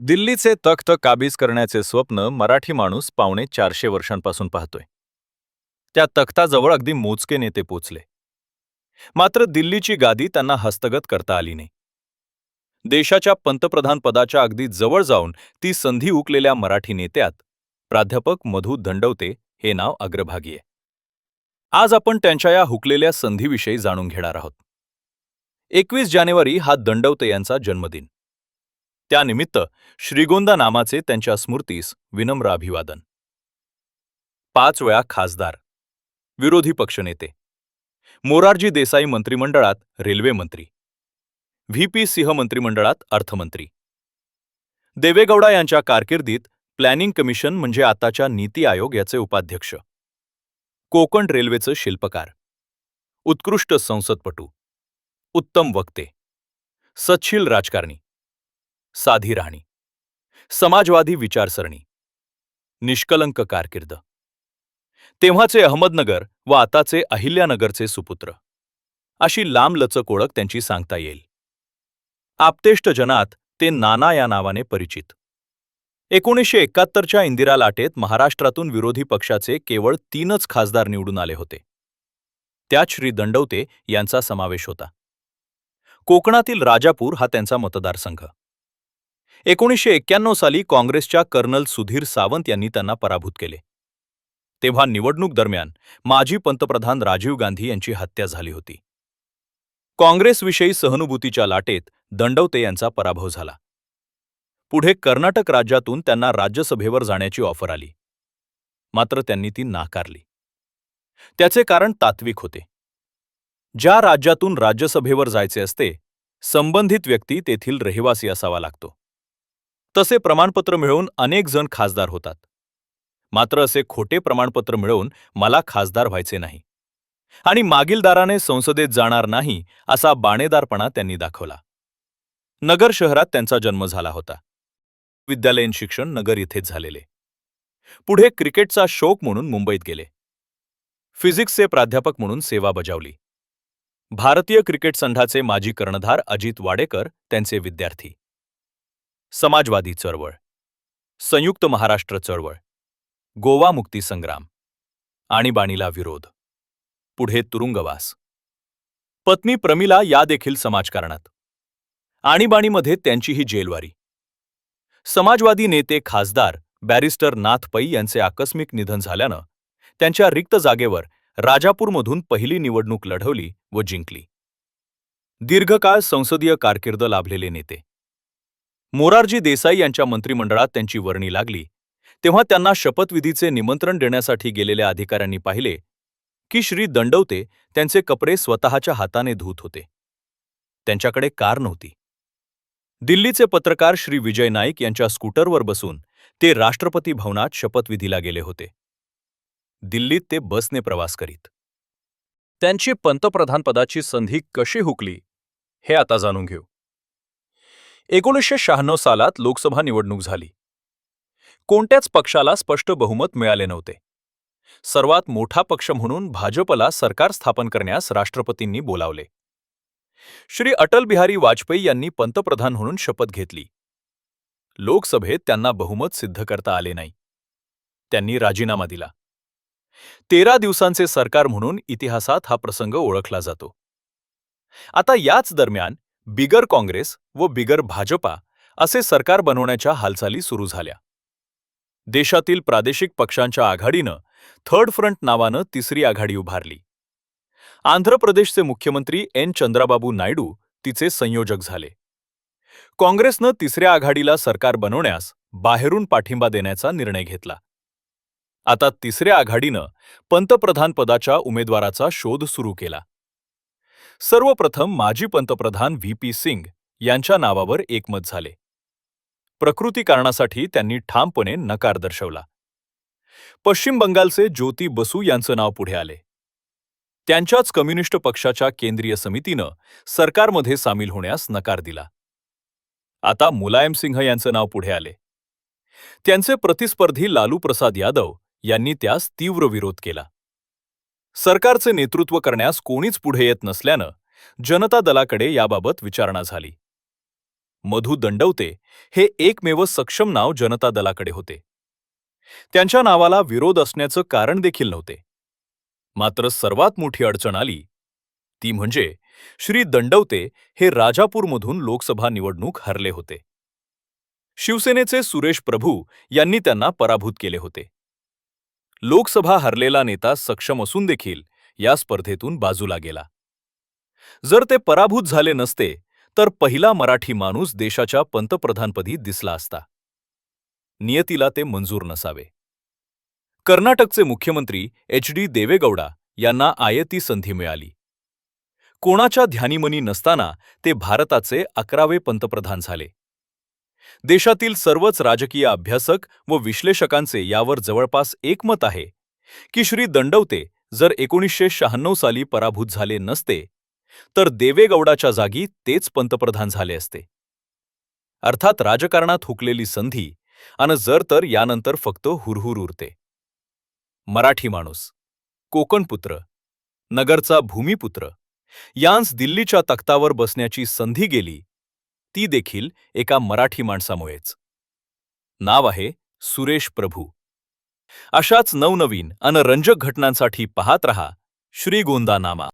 दिल्लीचे तख्त काबीज करण्याचे स्वप्न मराठी माणूस पावणे 400 वर्षांपासून पाहतोय. त्या तख्ताजवळ अगदी मोजके नेते पोचले. मात्र दिल्लीची गादी त्यांना हस्तगत करता आली नाही. देशाच्या पंतप्रधान पदाच्या अगदी जवळ जाऊन ती संधी हुकलेल्या मराठी नेत्यात प्राध्यापक मधु दंडवते हे नाव अग्रभागी आहे. आज आपण त्यांच्या या हुकलेल्या संधीविषयी जाणून घेणार आहोत. 21 जानेवारी हा दंडवते यांचा जन्मदिन. त्यानिमित्त श्रीगोंदा नामाचे त्यांच्या स्मृतीस विनम्र अभिवादन. 5 वेळा खासदार, विरोधी पक्षनेते, मोरारजी देसाई मंत्रिमंडळात रेल्वे मंत्री, व्ही.पी. सिंह मंत्रिमंडळात अर्थमंत्री. देवेगौडा यांच्या कारकिर्दीत प्लॅनिंग कमिशन म्हणजे आताच्या नीती आयोग याचे उपाध्यक्ष, कोकण रेल्वेचे शिल्पकार, उत्कृष्ट संसदपटू, उत्तम वक्ते, सच्छील राजकारणी, साधी राहणी, समाजवादी विचारसरणी, निष्कलंक कारकिर्द. तेव्हाचे अहमदनगर व आताचे अहिल्यानगरचे सुपुत्र, अशी लांबलचक ओळख त्यांची सांगता येईल. आप्तेष्ट जनात ते नाना या नावाने परिचित. 1971च्या इंदिरा लाटेत महाराष्ट्रातून विरोधी पक्षाचे केवळ 3च खासदार निवडून आले होते. त्यात श्री दंडवते यांचा समावेश होता. कोकणातील राजापूर हा त्यांचा मतदारसंघ. 1991 साली काँग्रेसच्या कर्नल सुधीर सावंत यांनी त्यांना पराभूत केले. तेव्हा निवडणूक दरम्यान माजी पंतप्रधान राजीव गांधी यांची हत्या झाली होती. काँग्रेसविषयी सहानुभूतीच्या लाटेत दंडवते यांचा पराभव झाला. पुढे कर्नाटक राज्यातून त्यांना राज्यसभेवर जाण्याची ऑफर आली. मात्र त्यांनी ती नाकारली. त्याचे कारण तात्विक होते. ज्या राज्यातून राज्यसभेवर जायचे असते, संबंधित व्यक्ती तेथील रहिवासी असावा लागतो. तसे प्रमाणपत्र मिळवून अनेक जण खासदार होतात. मात्र असे खोटे प्रमाणपत्र मिळवून मला खासदार व्हायचे नाही आणि मागील दाराने संसदेत जाणार नाही असा बाणेदारपणा त्यांनी दाखवला. नगर शहरात त्यांचा जन्म झाला होता. विद्यालयीन शिक्षण नगर इथेच झालेले. पुढे क्रिकेटचा शौक म्हणून मुंबईत गेले. फिजिक्सचे प्राध्यापक म्हणून सेवा बजावली. भारतीय क्रिकेट संघाचे माजी कर्णधार अजित वाडेकर त्यांचे विद्यार्थी. समाजवादी चळवळ, संयुक्त महाराष्ट्र चळवळ, गोवा मुक्ती संग्राम, आणीबाणीला विरोध, पुढे तुरुंगवास. पत्नी प्रमिला या देखील समाजकारणात. आणीबाणीमध्ये त्यांचीही जेलवारी. समाजवादी नेते खासदार बॅरिस्टर नाथ पै यांचे आकस्मिक निधन झाल्यानं त्यांच्या रिक्त जागेवर राजापूरमधून पहिली निवडणूक लढवली व जिंकली. दीर्घकाळ संसदीय कारकीर्द लाभलेले नेते. मोरारजी देसाई यांच्या मंत्रिमंडळात त्यांची वर्णी लागली तेव्हा त्यांना शपथविधीचे निमंत्रण देण्यासाठी गेलेल्या अधिकाऱ्यांनी पाहिले की श्री दंडवते त्यांचे कपडे स्वतःच्या हाताने धुत होते. त्यांच्याकडे कार नव्हती. दिल्लीचे पत्रकार श्री विजय नाईक यांच्या स्कूटरवर बसून ते राष्ट्रपती भवनात शपथविधीला गेले होते. दिल्लीत ते बसने प्रवास करीत. त्यांची पंतप्रधानपदाची संधी कशी हुकली हे आता जाणून घेऊ. 1996 सालात लोकसभा निवडणूक झाली. कोणत्याच पक्षाला स्पष्ट बहुमत मिळाले नव्हते. सर्वात मोठा पक्ष म्हणून भाजपला सरकार स्थापन करण्यास राष्ट्रपतींनी बोलावले. श्री अटल बिहारी वाजपेयी यांनी पंतप्रधान म्हणून शपथ घेतली. लोकसभेत त्यांना बहुमत सिद्ध करता आले नाही. त्यांनी राजीनामा दिला. 13 दिवसांचे सरकार म्हणून इतिहासात हा प्रसंग ओळखला जातो. आता याच दरम्यान बिगर काँग्रेस व बिगर भाजपा असे सरकार बनवण्याच्या हालचाली सुरू झाल्या. देशातील प्रादेशिक पक्षांच्या आघाडीनं थर्ड फ्रंट नावानं तिसरी आघाडी उभारली. आंध्र प्रदेशचे मुख्यमंत्री एन चंद्राबाबू नायडू तिचे संयोजक झाले. काँग्रेसनं तिसऱ्या आघाडीला सरकार बनवण्यास बाहेरून पाठिंबा देण्याचा निर्णय घेतला. आता तिसऱ्या आघाडीनं पंतप्रधानपदाच्या उमेदवाराचा शोध सुरू केला. सर्वप्रथम माजी पंतप्रधान व्ही.पी. सिंग यांच्या नावावर एकमत झाले. प्रकृती कारणासाठी त्यांनी ठामपणे नकार दर्शवला. पश्चिम बंगालचे ज्योती बसू यांचं नाव पुढे आले. त्यांच्याच कम्युनिस्ट पक्षाच्या केंद्रीय समितीनं सरकारमध्ये सामील होण्यास नकार दिला. आता मुलायम सिंह यांचं नाव पुढे आले. त्यांचे प्रतिस्पर्धी लालू प्रसाद यादव यांनी त्यास तीव्र विरोध केला. सरकारचे नेतृत्व करण्यास कोणीच पुढे येत नसल्यानं जनता दलाकडे याबाबत विचारणा झाली. मधु दंडवते हे एकमेव सक्षम नाव जनता दलाकडे होते. त्यांच्या नावाला विरोध असण्याचं कारण देखील नव्हते. मात्र सर्वात मोठी अडचण आली ती म्हणजे श्री दंडवते हे राजापूरमधून लोकसभा निवडणूक हरले होते. शिवसेनेचे सुरेश प्रभू यांनी त्यांना पराभूत केले होते. लोकसभा हरलेला नेता सक्षम असून देखील या स्पर्धेतून बाजूला गेला. जर ते पराभूत झाले नसते तर पहिला मराठी माणूस देशाच्या पंतप्रधानपदी दिसला असता. नियतीला ते मंजूर नसावे. कर्नाटकचे मुख्यमंत्री एच.डी. देवेगौडा यांना आयती संधी मिळाली. कोणाच्या ध्यानीमनी नसताना ते भारताचे 11वे पंतप्रधान झाले. देशातील सर्वच राजकीय अभ्यासक व विश्लेषकांचे यावर जवळपास एकमत आहे की श्री दंडवते जर 1996 साली पराभूत झाले नसते तर देवेगौडाच्या जागी तेच पंतप्रधान झाले असते. अर्थात राजकारणात हुकलेली संधी आणि जर तर यानंतर फक्त हुरहुर उरते. मराठी माणूस, कोकणपुत्र, नगरचा भूमिपुत्र यांस दिल्लीच्या तख्तावर बसण्याची संधी गेली ती देखील एका मराठी माणसामुळेच. नाव आहे सुरेश प्रभू. अशाच नवनवीन अन रंजक घटनांसाठी पाहत रहा श्रीगोंदा नामा.